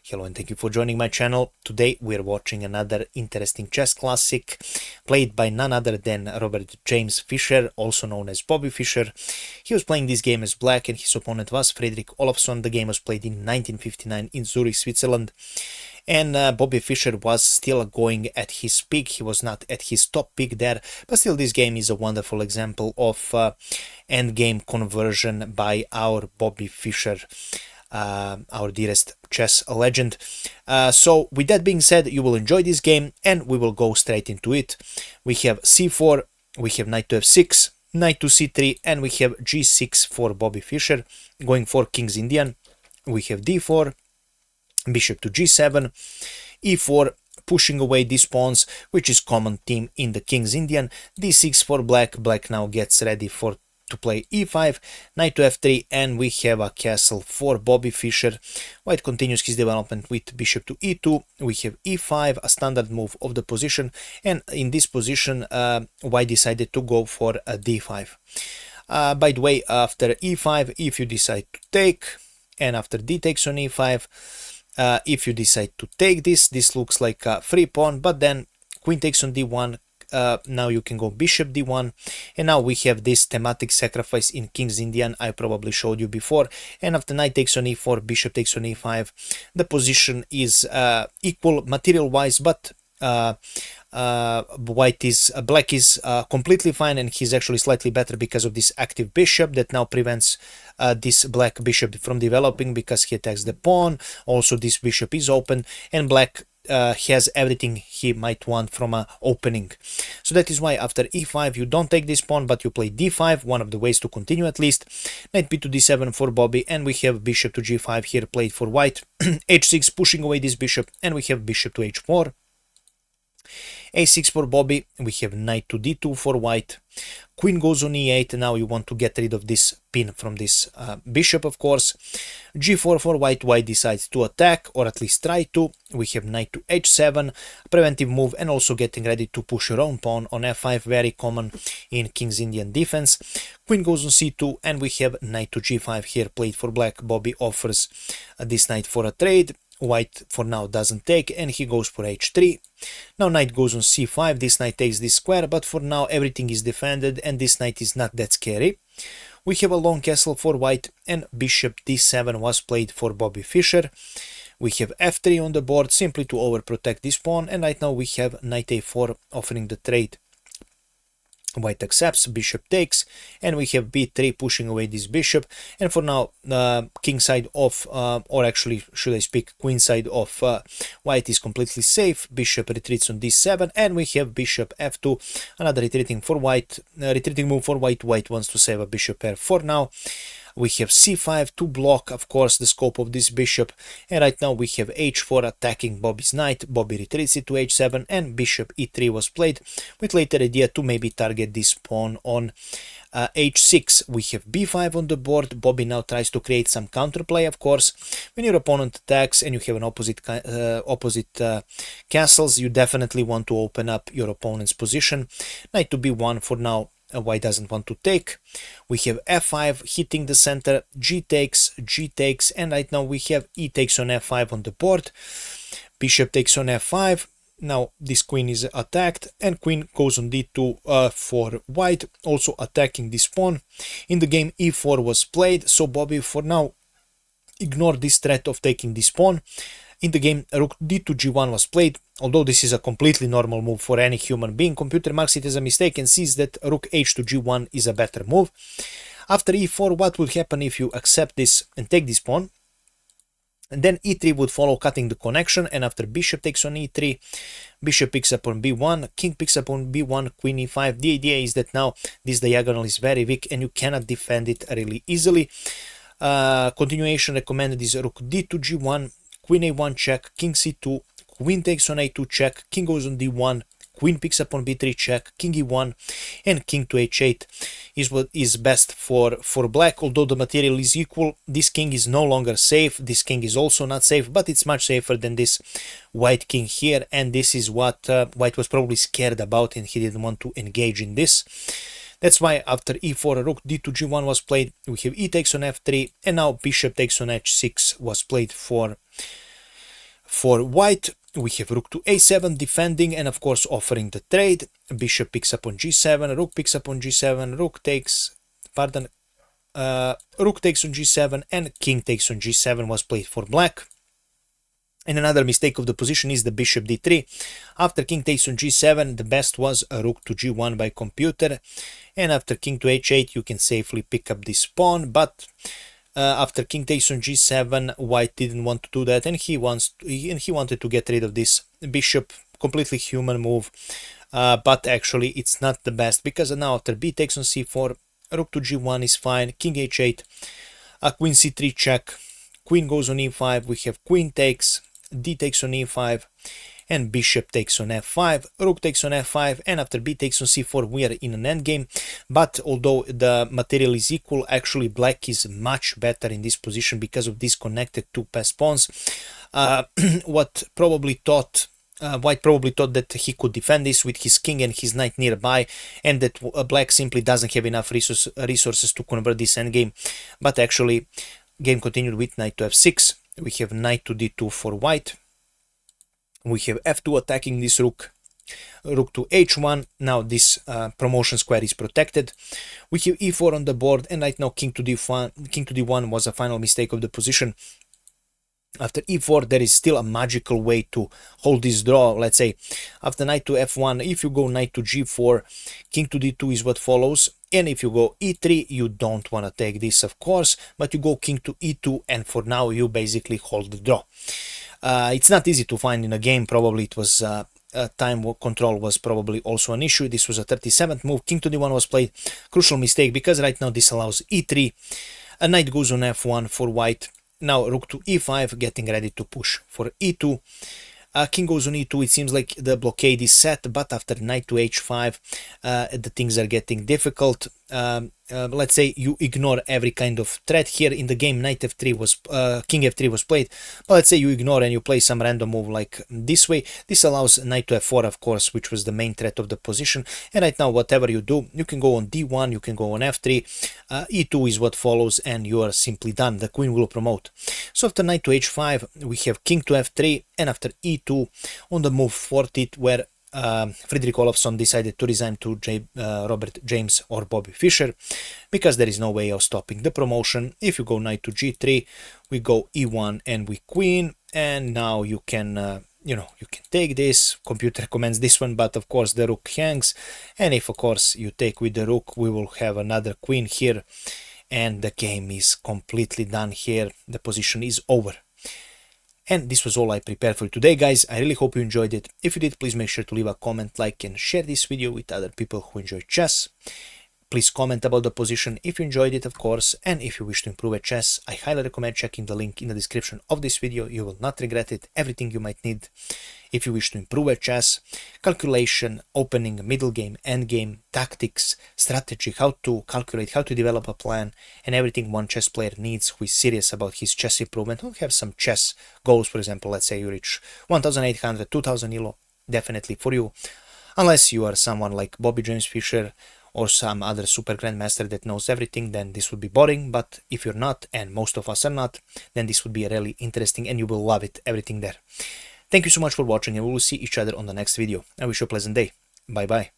Hello and thank you for joining my channel. Today we're watching another interesting chess classic played by none other than Robert James Fischer, also known as Bobby Fischer. He was playing this game as black and his opponent was Fredrik Olofsson. The game was played in 1959 in Zurich, Switzerland. And Bobby Fischer was still going at his peak. He was not at his top peak there, but still this game is a wonderful example of endgame conversion by our Bobby Fischer, our dearest chess legend. So with that being said, you will enjoy this game and we will go straight into it. We have c4, we have knight to f6, knight to c3, and we have g6 for Bobby Fischer, going for King's Indian. We have d4, bishop to g7, e4, pushing away these pawns, which is common theme in the King's Indian. d6 for black. Black now gets ready to play e5, knight to f3, and we have a castle for Bobby Fischer. White continues his development with bishop to e2. We have e5, a standard move of the position, and in this position White decided to go for a d5. By the way, after e5, if you decide to take, and after d takes on e5, if you decide to take this looks like a free pawn, but then queen takes on d1. Now you can go bishop d1, and now we have this thematic sacrifice in King's Indian I probably showed you before. And after knight takes on e4, bishop takes on e5, the position is equal material wise, but black is completely fine, and he's actually slightly better because of this active bishop that now prevents this black bishop from developing because he attacks the pawn. Also this bishop is open, and black has everything he might want from an opening. So that is why after e5 you don't take this pawn, but you play d5, one of the ways to continue at least. Knight b to d7 for Bobby, and we have bishop to g5 here played for White. h6 pushing away this bishop, and we have bishop to h4. a6 for Bobby, we have knight to d2 for White. Queen goes on e8, now you want to get rid of this pin from this bishop, of course. g4 for White, White decides to attack, or at least try to. We have knight to h7, preventive move, and also getting ready to push your own pawn on f5, very common in King's Indian defense. Queen goes on c2, and we have knight to g5 here played for black. Bobby offers this knight for a trade. White for now doesn't take, and he goes for h3. Now knight goes on c5, this knight takes this square, but for now everything is defended and this knight is not that scary. We have a long castle for White, and bishop d7 was played for Bobby Fischer. We have f3 on the board simply to overprotect this pawn, and right now we have knight a4 offering the trade. White accepts, bishop takes, and we have b3 pushing away this bishop. And for now, king side of, or actually should I speak queen side of White is completely safe. Bishop retreats on d7, and we have bishop f2, another retreating for White, retreating move for White. White wants to save a bishop pair for now. We have c5 to block, of course, the scope of this bishop, and right now we have h4 attacking Bobby's knight. Bobby retreats it to h7, and bishop e3 was played, with later idea to maybe target this pawn on h6. We have b5 on the board. Bobby now tries to create some counterplay, of course. When your opponent attacks and you have an opposite castles, you definitely want to open up your opponent's position. Knight to b1 for now. White doesn't want to take. We have f5 hitting the center, g takes, and right now we have e takes on f5 on the board. Bishop takes on f5. Now this queen is attacked, and queen goes on d2 for White, also attacking this pawn. In the game e4 was played, so Bobby for now ignored this threat of taking this pawn. In the game, rook d to g1 was played. Although this is a completely normal move for any human being, computer marks it as a mistake and sees that rook h to g1 is a better move. After e4, what would happen if you accept this and take this pawn? And then e3 would follow, cutting the connection, and after bishop takes on e3, bishop picks up on b1, king picks up on b1, queen e5. The idea is that now this diagonal is very weak and you cannot defend it really easily. Continuation recommended is rook d to g1, queen a1 check, king c2, queen takes on a2 check, king goes on d1, queen picks up on b3 check, king e1, and king to h8 is what is best for black. Although the material is equal, this king is no longer safe, this king is also not safe, but it's much safer than this white king here, and this is what White was probably scared about, and he didn't want to engage in this. That's why after e4, rook d to g1 was played. We have e takes on f3, and now bishop takes on h6 was played for For white, we have rook to a7 defending and of course offering the trade. Bishop picks up on g7, rook picks up on g7, rook takes on g7, and king takes on g7 was played for black. And another mistake of the position is the bishop d3. After king takes on g7, the best was a rook to g1 by computer. And after king to h8, you can safely pick up this pawn. But after king takes on g7, white didn't want to do that, and he wanted to get rid of this bishop. Completely human move. But actually, it's not the best, because now after b takes on c4, rook to g1 is fine. King h8, queen c3 check. Queen goes on e5. We have queen takes. D takes on e5, and bishop takes on f5, rook takes on f5, and after b takes on c4 we are in an endgame. But although the material is equal, actually black is much better in this position because of these connected two passed pawns. White probably thought that he could defend this with his king and his knight nearby, and that black simply doesn't have enough resources to convert this endgame. But actually, game continued with knight to f6. We have knight to d2 for white. We have f2 attacking this rook. Rook to h1. Now this promotion square is protected. We have e4 on the board, and right now king to d1. King to d1 was a final mistake of the position. After e4, there is still a magical way to hold this draw. Let's say after knight to f1, if you go knight to g4, king to d2 is what follows. And if you go e3, you don't want to take this, of course, but you go king to e2, and for now you basically hold the draw. It's not easy to find in a game. Probably it was time control was probably also an issue. This was a 37th move. King to d1 was played. Crucial mistake, because right now this allows e3. A knight goes on f1 for white. Now rook to e5, getting ready to push for e2. King goes on e2. It seems like the blockade is set, but after knight to h5, the things are getting difficult. Let's say you ignore every kind of threat here in the game. Knight f3 was king f3 was played, but let's say you ignore and you play some random move like this way. This allows knight to f4, of course, which was the main threat of the position. And right now, whatever you do, you can go on d1, you can go on f3, e2 is what follows, and you are simply done. The queen will promote. So after knight to h5, we have king to f3, and after e2 on the move 40, where Friedrich Olofsson decided to resign to Robert James or Bobby Fischer, because there is no way of stopping the promotion. If you go knight to g3, we go e1 and we queen, and now you can you can take this. Computer recommends this one, but of course the rook hangs, and if of course you take with the rook, we will have another queen here, and the game is completely done here. The position is over. And this was all I prepared for you today, guys. I really hope you enjoyed it. If you did, please make sure to leave a comment, like, and share this video with other people who enjoy chess. Please comment about the position if you enjoyed it, of course, and if you wish to improve at chess, I highly recommend checking the link in the description of this video. You will not regret it. Everything you might need if you wish to improve at chess: calculation, opening, middle game, end game, tactics, strategy, how to calculate, how to develop a plan, and everything one chess player needs who is serious about his chess improvement, who have some chess goals. For example, let's say you reach 1800, 2000 elo, definitely for you. Unless you are someone like Bobby James Fischer or some other super grandmaster that knows everything, then this would be boring. But if you're not, and most of us are not, then this would be really interesting and you will love it, everything there. Thank you so much for watching, and we will see each other on the next video. I wish you a pleasant day. Bye bye.